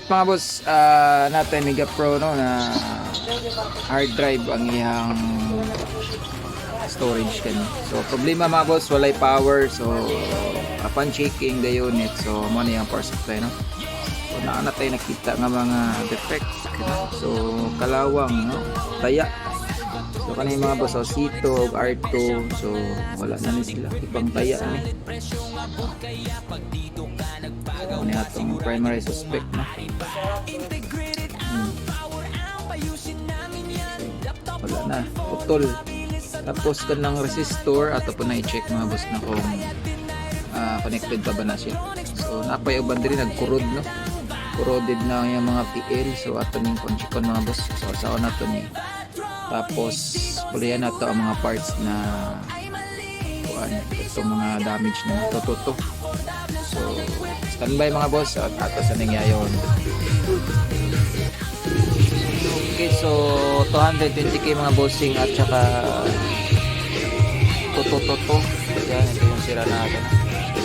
mga boss, natin Mega Pro no na hard drive ang iyang storage kani. So problema mga boss, walay power. So upon checking the unit, so mo na yung power supply no. So naa tayo nakita nga mga defects kani. So kalawang no, taya. So kanay mga boss, so C2 R2, so wala na ni sila ibang taya ni. Ano atong primary suspect no. Wala na, putol. Tapos kanang resistor ato po na i-check mga boss na kung connected pa ba na siya. So napay uban diri nagkurod no. Corroded na yung mga PL, so ato ning konchikon mga boss. So saon nato ni. Tapos pulihan nato ang mga parts na itong mga damage na tututo. So standby mga boss at ato sa nangyayon. Okay, so 220k mga bossing at saka tututo. Yan, ito yung sira natin.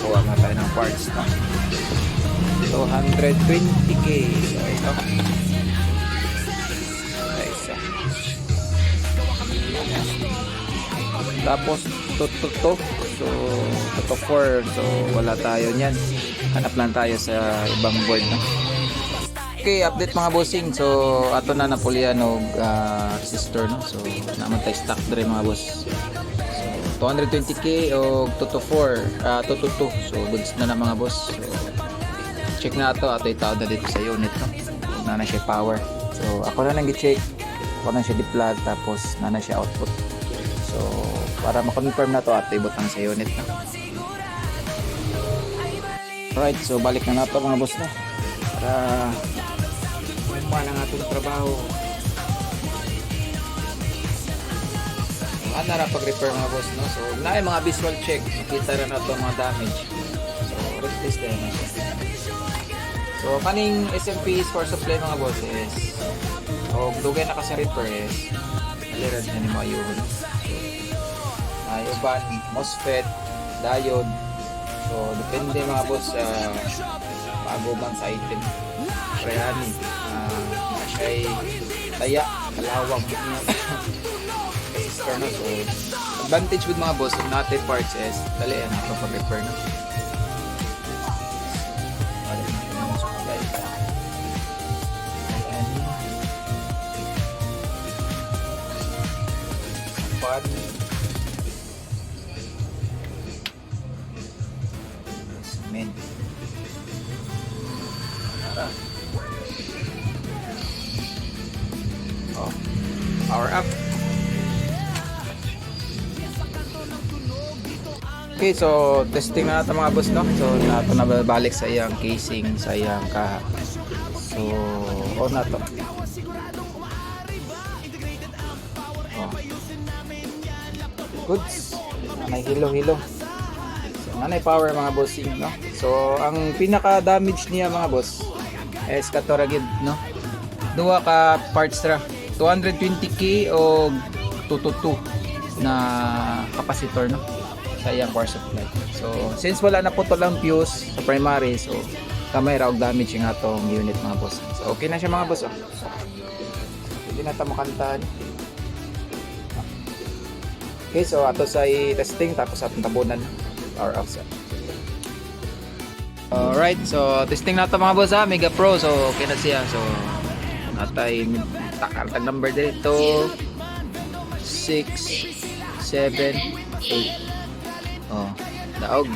Kuha na tayo ng parts na 220k. So ito isa. Tapos tututo. So tuto 4. So wala tayo niyan. Hanap lang tayo sa ibang board no? Okay, update mga bossing. So ato na napulian og resistor no. So naman tayo stock dre mga boss. So 220k og tuto 4, tuto 2. So goods na mga boss. So check na ato itaw na dito sa unit no. Na siya power. So ako na lang gi-check. Ako na siya di-plug tapos na siya output. So para ma-confirm na to ibutang sa unit no. Alright, so balik na nato mga boss no. Para kuha lang atong trabaho. Ano na pag-repair mga boss no. So na mga visual check, makita ra na to mga damage. So replace na siya. So kaning SMP power supply mga boss is dugay na kasi repair is alirad na ni mga unit. Ay uban MOSFET, diode. So depende mga boss bago man sa item. Prehani siya'y taya, kalawang resistor na. So advantage with mga boss natin parts is dali yan ito pag repair na. Cement. Power up. Okay, so testing na natin mga boss no. So nato na babalik sa iyang casing, sa iyang kaha. So on na to. Goods. May hilo-hilo. So nanay power mga bossing no. So ang pinaka damage niya mga boss is katoragid no. Duha ka parts ra. 220k o 222 na capacitor no sa iyang power supply. So since wala na putol ang fuse sa primary, so kamay ra og damage yung atong unit mga boss. So okay na siya mga boss oh. Hindi na ta makantahan. Okay, so ato sa i-testing tapos atong tabunan power off sa. Alright, so testing na ito mga boss ha, Mega Pro. So okay na siya. So natay takartag number dito 6, 7, 8. Daog.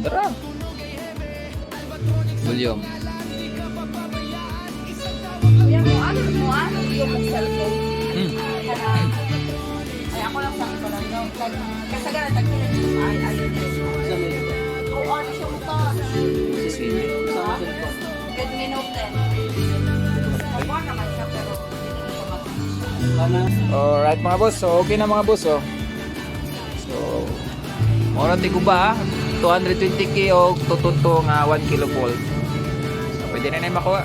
Dara. Volume. Yung cellphone. Ay, ako lang sa ko lang. Kasi gano'n, tagpilan yung ayun. Oo, ano siya mo to? Redmi Note 10. Ako naman siya, pero alright mga boss, so okay na mga boss oh. So mura tiguba 220k o tututo nga 1 kilovolt. So pwede na makuha.